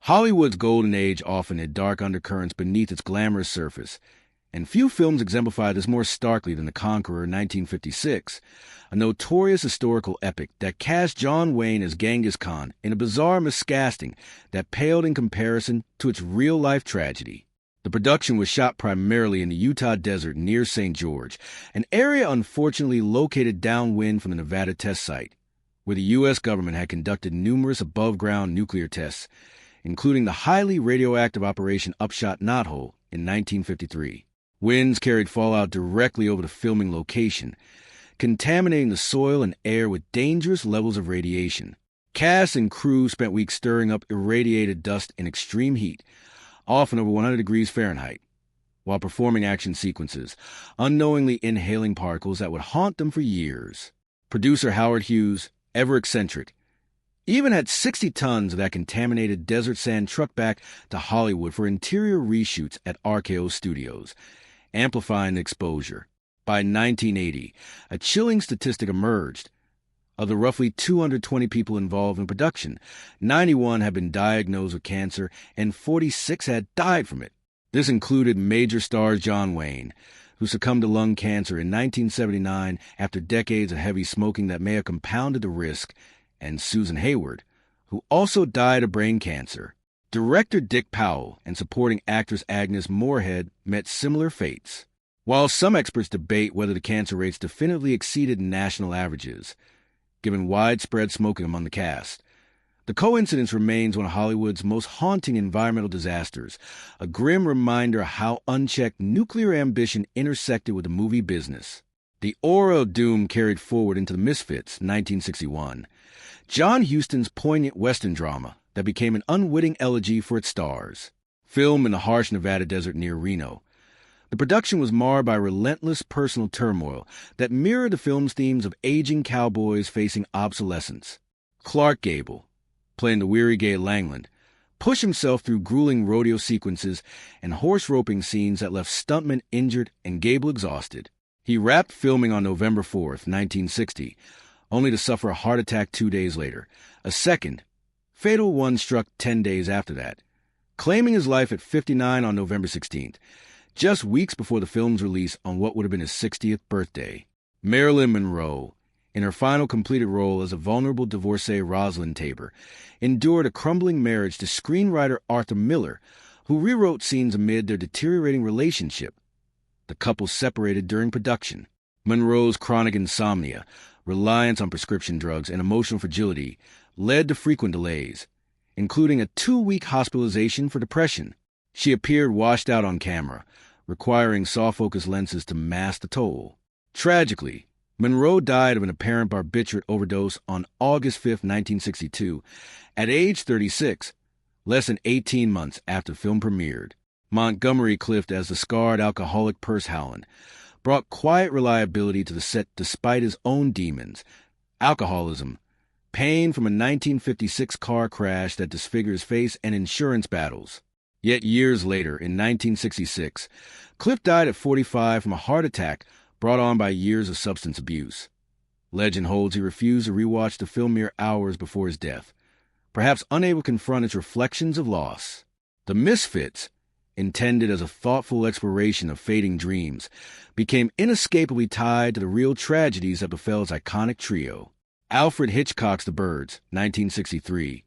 Hollywood's golden age often had dark undercurrents beneath its glamorous surface, and few films exemplify this more starkly than The Conqueror, 1956, a notorious historical epic that cast John Wayne as Genghis Khan in a bizarre miscasting that paled in comparison to its real-life tragedy. The production was shot primarily in the Utah desert near St. George, an area unfortunately located downwind from the Nevada test site, where the U.S. government had conducted numerous above-ground nuclear tests, including the highly radioactive Operation Upshot Knothole in 1953. Winds carried fallout directly over the filming location, contaminating the soil and air with dangerous levels of radiation. Cast and crew spent weeks stirring up irradiated dust in extreme heat, often over 100 degrees Fahrenheit, while performing action sequences, unknowingly inhaling particles that would haunt them for years. Producer Howard Hughes, ever eccentric, even had 60 tons of that contaminated desert sand trucked back to Hollywood for interior reshoots at RKO Studios, amplifying the exposure. By 1980, a chilling statistic emerged. Of the roughly 220 people involved in production, 91 had been diagnosed with cancer and 46 had died from it. This included major star John Wayne, who succumbed to lung cancer in 1979 after decades of heavy smoking that may have compounded the risk, and Susan Hayward, who also died of brain cancer. Director Dick Powell and supporting actress Agnes Moorehead met similar fates. While some experts debate whether the cancer rates definitively exceeded national averages, given widespread smoking among the cast, the coincidence remains one of Hollywood's most haunting environmental disasters, a grim reminder of how unchecked nuclear ambition intersected with the movie business. The aura of doom carried forward into The Misfits, 1961, John Huston's poignant Western drama that became an unwitting elegy for its stars. Filmed in the harsh Nevada desert near Reno, the production was marred by relentless personal turmoil that mirrored the film's themes of aging cowboys facing obsolescence. Clark Gable, playing the weary Gay Langland, pushed himself through grueling rodeo sequences and horse roping scenes that left stuntmen injured and Gable exhausted. He wrapped filming on November 4th, 1960, only to suffer a heart attack 2 days later. A second, fatal one struck 10 days after that, claiming his life at 59 on November 16th, just weeks before the film's release on what would have been his 60th birthday. Marilyn Monroe, in her final completed role as a vulnerable divorcee Rosalind Tabor, endured a crumbling marriage to screenwriter Arthur Miller, who rewrote scenes amid their deteriorating relationship. The couple separated during production. Monroe's chronic insomnia, reliance on prescription drugs, and emotional fragility led to frequent delays, including a 2-week hospitalization for depression. She appeared washed out on camera, requiring soft-focus lenses to mask the toll. Tragically, Monroe died of an apparent barbiturate overdose on August 5, 1962, at age 36, less than 18 months after the film premiered. Montgomery Clift as the scarred alcoholic Perce Howland brought quiet reliability to the set despite his own demons, alcoholism, pain from a 1956 car crash that disfigured his face, and insurance battles. Yet years later, in 1966, Clift died at 45 from a heart attack brought on by years of substance abuse. Legend holds he refused to rewatch the film mere hours before his death, perhaps unable to confront its reflections of loss. The Misfits, intended as a thoughtful exploration of fading dreams, became inescapably tied to the real tragedies that befell its iconic trio. Alfred Hitchcock's The Birds, 1963,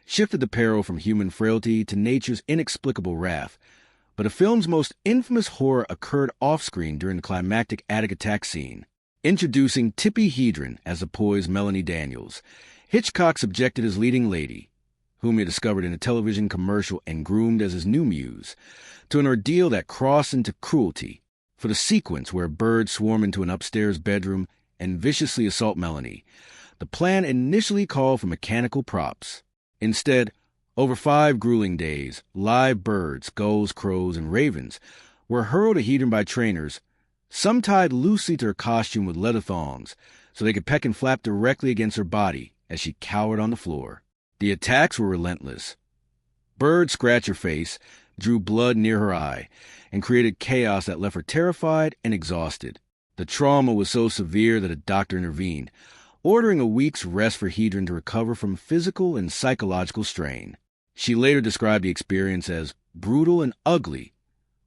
shifted the peril from human frailty to nature's inexplicable wrath, but the film's most infamous horror occurred off-screen during the climactic attic attack scene. Introducing Tippi Hedren as the poised Melanie Daniels, Hitchcock subjected his leading lady, whom he discovered in a television commercial and groomed as his new muse, to an ordeal that crossed into cruelty. For the sequence where birds swarm into an upstairs bedroom and viciously assault Melanie, the plan initially called for mechanical props. Instead, over 5 grueling days, live birds, gulls, crows, and ravens were hurled at Hedren by trainers, some tied loosely to her costume with leather thongs so they could peck and flap directly against her body as she cowered on the floor. The attacks were relentless. Birds scratched her face, drew blood near her eye, and created chaos that left her terrified and exhausted. The trauma was so severe that a doctor intervened, ordering a week's rest for Hedren to recover from physical and psychological strain. She later described the experience as brutal and ugly,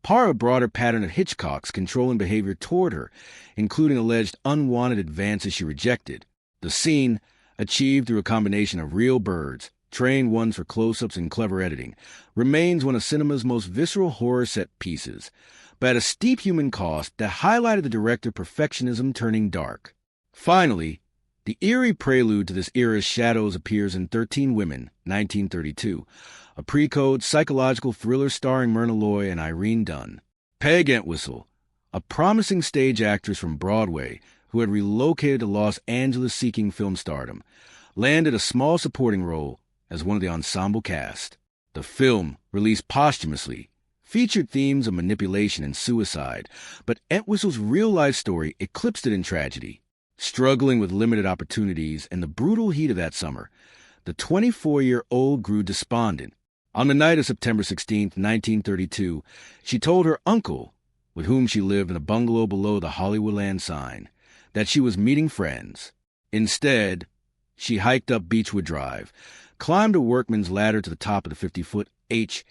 part of a broader pattern of Hitchcock's controlling behavior toward her, including alleged unwanted advances she rejected. The scene, achieved through a combination of real birds, trained ones for close-ups and clever editing, remains one of cinema's most visceral horror set pieces, but at a steep human cost that highlighted the director's perfectionism turning dark. Finally, the eerie prelude to this era's shadows appears in 13 Women, 1932, a pre-code psychological thriller starring Myrna Loy and Irene Dunne. Peg Entwistle, a promising stage actress from Broadway who had relocated to Los Angeles seeking film stardom, landed a small supporting role as one of the ensemble cast. The film, released posthumously, featured themes of manipulation and suicide, but Entwistle's real-life story eclipsed it in tragedy. Struggling with limited opportunities and the brutal heat of that summer, the 24-year-old grew despondent. On the night of September 16, 1932, she told her uncle, with whom she lived in a bungalow below the Hollywoodland sign, that she was meeting friends. Instead, she hiked up Beechwood Drive, climbed a workman's ladder to the top of the 50-foot H,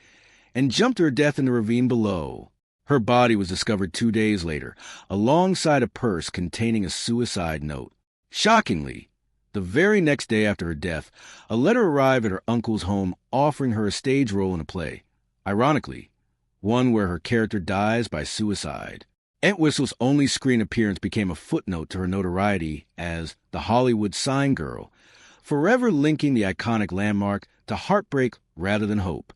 and jumped to her death in the ravine below. Her body was discovered 2 days later, alongside a purse containing a suicide note. Shockingly, the very next day after her death, a letter arrived at her uncle's home offering her a stage role in a play. Ironically, one where her character dies by suicide. Entwistle's only screen appearance became a footnote to her notoriety as the Hollywood sign girl, forever linking the iconic landmark to heartbreak rather than hope.